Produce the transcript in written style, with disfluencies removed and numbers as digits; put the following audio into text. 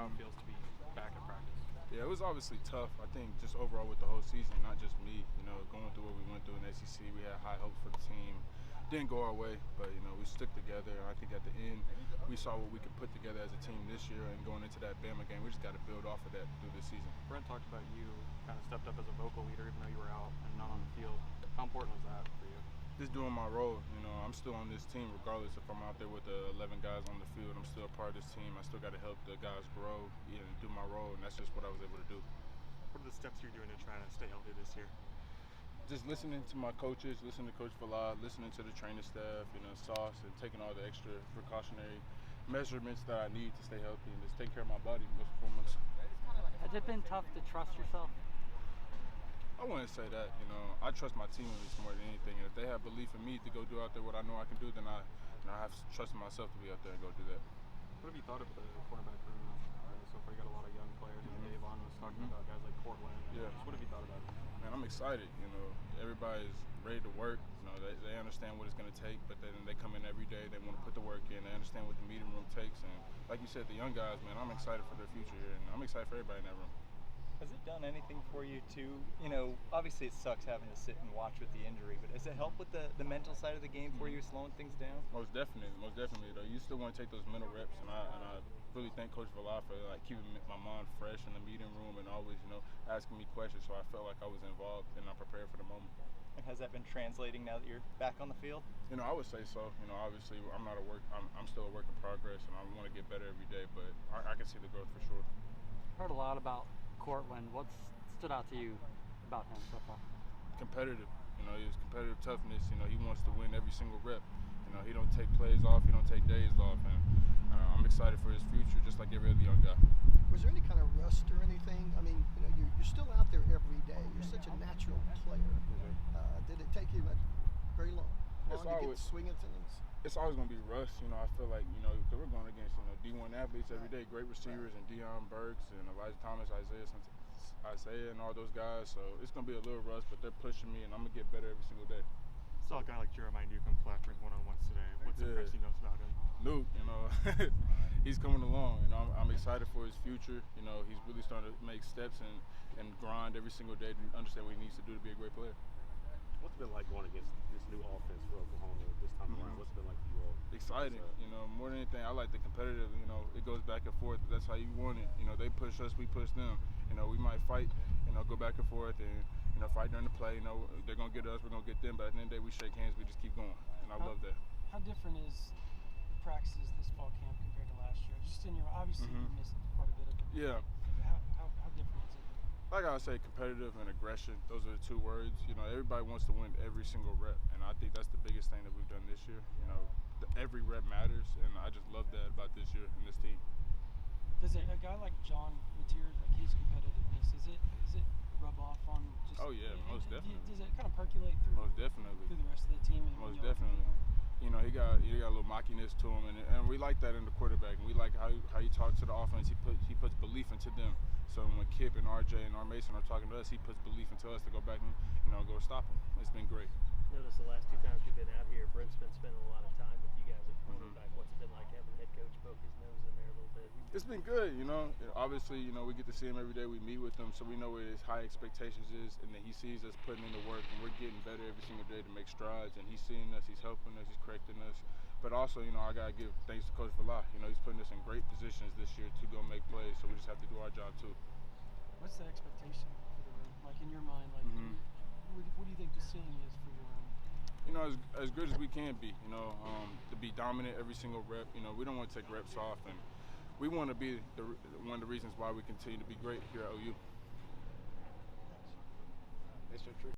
how it feels to be back at practice. Yeah, it was obviously tough. I think just overall with the whole season, not just me, going through what we went through in the SEC, we had high hopes for the team. Didn't go our way, but we stuck together. And I think at the end, we saw what we could put together as a team this year. And going into that Bama game, we just got to build off of that through this season. Brent talked about you kind of stepped up as a vocal leader, even though you were out and not on the field. How important was that for you? Just doing my role. I'm still on this team regardless if I'm out there with the 11 guys on the field. I'm still a part of this team. I still got to help the guys grow and do my role, and that's just what I was able to do. What are the steps you're doing to try to stay healthy this year? Just listening to my coaches, listening to Coach Villa, listening to the training staff, Sauce, and taking all the extra precautionary measurements that I need to stay healthy and just take care of my body most foremost. Has it been tough to trust yourself? I wouldn't say that. I trust my teammates more than anything. And if they have belief in me to go do out there what I know I can do, then I have trust in myself to be out there and go do that. What have you thought of the cornerback room so far? You got a lot of young players. Dave Vaughn was talking about guys like Cortland. Yeah. What have you thought about it? Man, I'm excited. Everybody's ready to work. They understand what it's going to take, but then they come in every day. They want to put the work in. They understand what the meeting room takes. And like you said, the young guys, man, I'm excited for their future here, and I'm excited for everybody in that room. Has it done anything for you too? Obviously it sucks having to sit and watch with the injury, but has it helped with the mental side of the game for you, slowing things down? Most definitely. Though you still want to take those mental reps, and I really thank Coach Villa for keeping my mind fresh in the meeting room and always asking me questions, so I felt like I was involved and I'm prepared for the moment. And has that been translating now that you're back on the field? I would say so. Obviously I'm still a work in progress, and I want to get better every day, but I can see the growth for sure. Heard a lot about Cortland. What's stood out to you about him so far? Competitive. His competitive toughness. He wants to win every single rep. He don't take plays off. He don't take days off. And I'm excited for his future, just like every other young guy. Was there any kind of rust or anything? I mean, you're still out there every day. You're such a natural player. Did it take you very long to get swinging things? It's always going to be rust. I feel like, because we're going against, D1 athletes every day, great receivers, and Deion Burks and Elijah Thomas, Isaiah, and all those guys. So it's going to be a little rust, but they're pushing me, and I'm going to get better every single day. Saw a guy like Jeremiah Newcomb flattering one-on-ones today. What's the impression you know about him? Nuke, he's coming along. I'm excited for his future. He's really starting to make steps and grind every single day to understand what he needs to do to be a great player. What's it been like going against this new offense for Oklahoma this time around? What's it been like for you all? Exciting. More than anything, I like the competitive. It goes back and forth. That's how you want it. They push us, we push them. We might fight, go back and forth and, fight during the play. They're going to get us, we're going to get them. But at the end of the day, we shake hands, we just keep going. And I love that. How different is the practices this fall camp compared to last year? Just in obviously you missed quite a bit of it. Yeah. How different is it? Like I say, competitive and aggression, those are the two words. Everybody wants to win every single rep, and I think that's the biggest thing that we've done this year. Every rep matters, and I just love that about this year and this team. Does a guy like John Mateer, like his competitiveness, is it rub off on just? Oh yeah, most definitely. Does it kind of percolate through? Most definitely. Through the rest of the team. And most definitely. He got a little mockiness to him, and we like that in the quarterback. And we like how he talks to the offense. He puts belief into them. So when Kip and RJ and R. Mason are talking to us, he puts belief into us to go back and go stop him. It's been great. Notice the last two times we've been out here, Brent's been spending a lot of time with you guys at quarterback. What's it been like having the head coach poke his nose in there a little bit? It's been good, Obviously, we get to see him every day. We meet with him, so we know what his high expectations is, and then he sees us putting in the work, and we're getting better every single day to make strides. And he's seeing us, he's helping us, he's correcting us. But also, I gotta give thanks to Coach Villa. He's putting us in great positions this year to go make plays. So we just have to do our job too. What's the expectation for the room? Like in your mind, what do you think the ceiling is for your room? As good as we can be. To be dominant every single rep. We don't want to take reps off, and we want to be one of the reasons why we continue to be great here at OU. Thanks, Gentry.